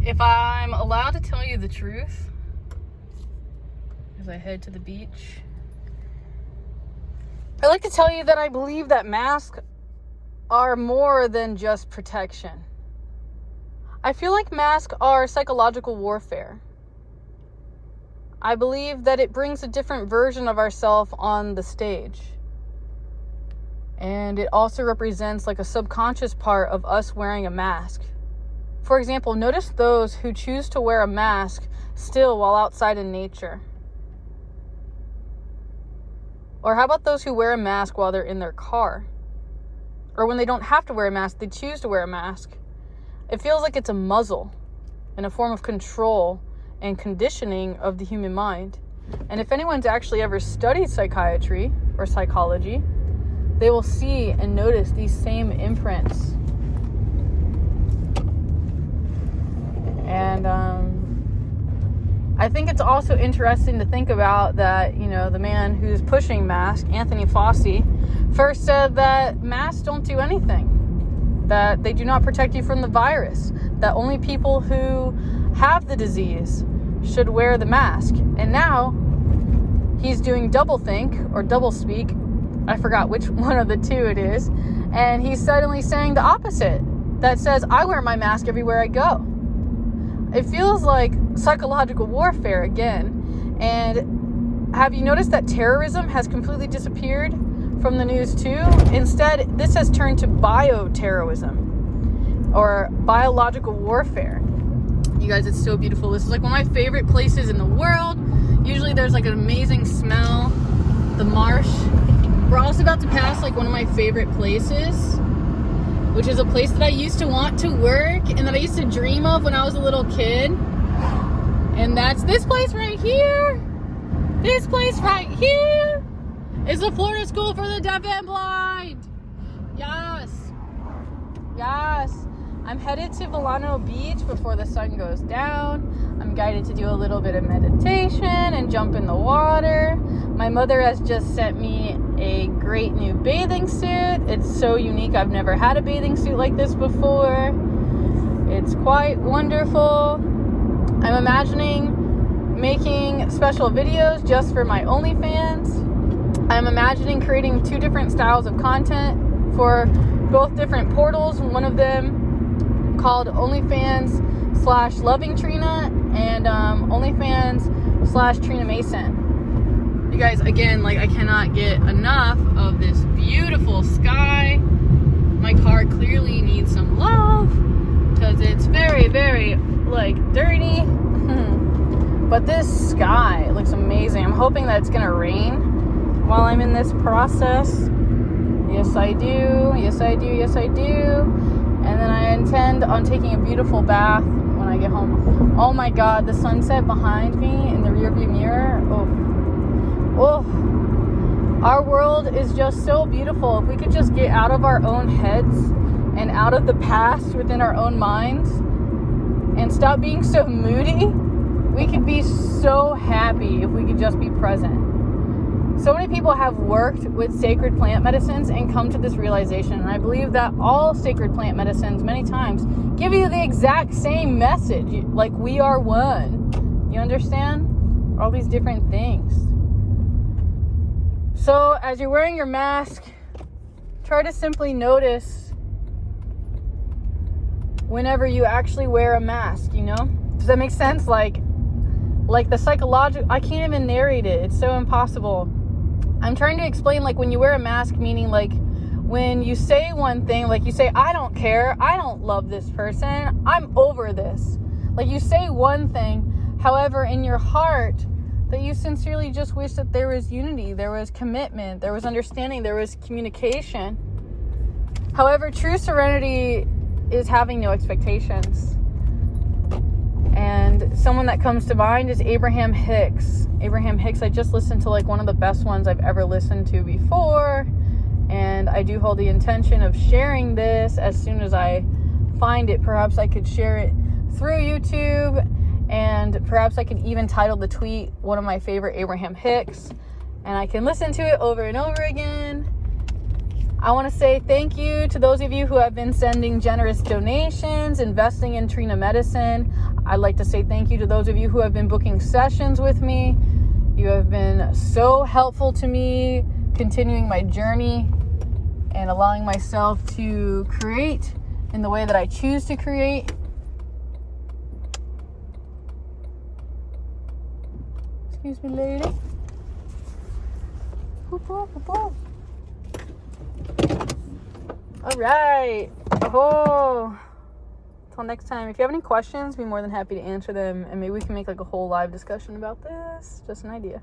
If I'm allowed to tell you the truth, as I head to the beach, I'd like to tell you that I believe that masks are more than just protection. I feel like masks are psychological warfare. I believe that it brings a different version of ourselves on the stage. And it also represents like a subconscious part of us wearing a mask. For example, notice those who choose to wear a mask still while outside in nature. Or how about those who wear a mask while they're in their car? Or when they don't have to wear a mask, they choose to wear a mask. It feels like it's a muzzle and a form of control and conditioning of the human mind. And if anyone's actually ever studied psychiatry or psychology, they will see and notice these same imprints. And I think it's also interesting to think about that, the man who's pushing masks, Anthony Fauci, first said that masks don't do anything, that they do not protect you from the virus, that only people who have the disease should wear the mask. And now he's doing doublethink or doublespeak. I forgot which one of the two it is. And he's suddenly saying the opposite, that says, I wear my mask everywhere I go. It feels like psychological warfare again. And have you noticed that terrorism has completely disappeared from the news too? Instead, this has turned to bioterrorism or biological warfare. You guys, it's so beautiful. This is like one of my favorite places in the world. Usually there's like an amazing smell, the marsh. We're also about to pass like one of my favorite places, which is a place that I used to want to work and that I used to dream of when I was a little kid. And that's this place right here. This place right here is the Florida School for the Deaf and Blind. Yes. Yes. I'm headed to Volano Beach before the sun goes down. I'm guided to do a little bit of meditation and jump in the water. My mother has just sent me a great new bathing suit. It's so unique. I've never had a bathing suit like this before. It's quite wonderful. I'm imagining making special videos just for my OnlyFans. I'm imagining creating 2 different styles of content for both different portals. One of them called OnlyFans/Loving Trina and OnlyFans/Trina Mason. You guys, again, I cannot get enough of this beautiful sky. My car clearly needs some love because it's very, very, dirty. But this sky looks amazing. I'm hoping that it's going to rain while I'm in this process. Yes, I do. Yes, I do. Yes, I do. And then I intend on taking a beautiful bath when I get home. Oh my God, the sunset behind me in the rearview mirror. Oh, our world is just so beautiful. If we could just get out of our own heads and out of the past within our own minds and stop being so moody, we could be so happy if we could just be present. So many people have worked with sacred plant medicines and come to this realization. And I believe that all sacred plant medicines many times give you the exact same message. Like we are one. You understand? All these different things. So as you're wearing your mask, try to simply notice whenever you actually wear a mask, Does that make sense? Like the psychological, I can't even narrate it. It's so impossible. I'm trying to explain, when you wear a mask, meaning when you say one thing, you say, I don't care, I don't love this person, I'm over this. You say one thing, however, in your heart, that you sincerely just wish that there was unity, there was commitment, there was understanding, there was communication. However, true serenity is having no expectations. And someone that comes to mind is Abraham Hicks. Abraham Hicks, I just listened to one of the best ones I've ever listened to before. And I do hold the intention of sharing this as soon as I find it. Perhaps I could share it through YouTube. And perhaps I could even title the tweet one of my favorite Abraham Hicks. And I can listen to it over and over again. I want to say thank you to those of you who have been sending generous donations, investing in Trina Medicine. I'd like to say thank you to those of you who have been booking sessions with me. You have been so helpful to me, continuing my journey and allowing myself to create in the way that I choose to create. Excuse me, lady. All right. Oh. Till next time. If you have any questions, be more than happy to answer them, and maybe we can make like a whole live discussion about this. Just an idea.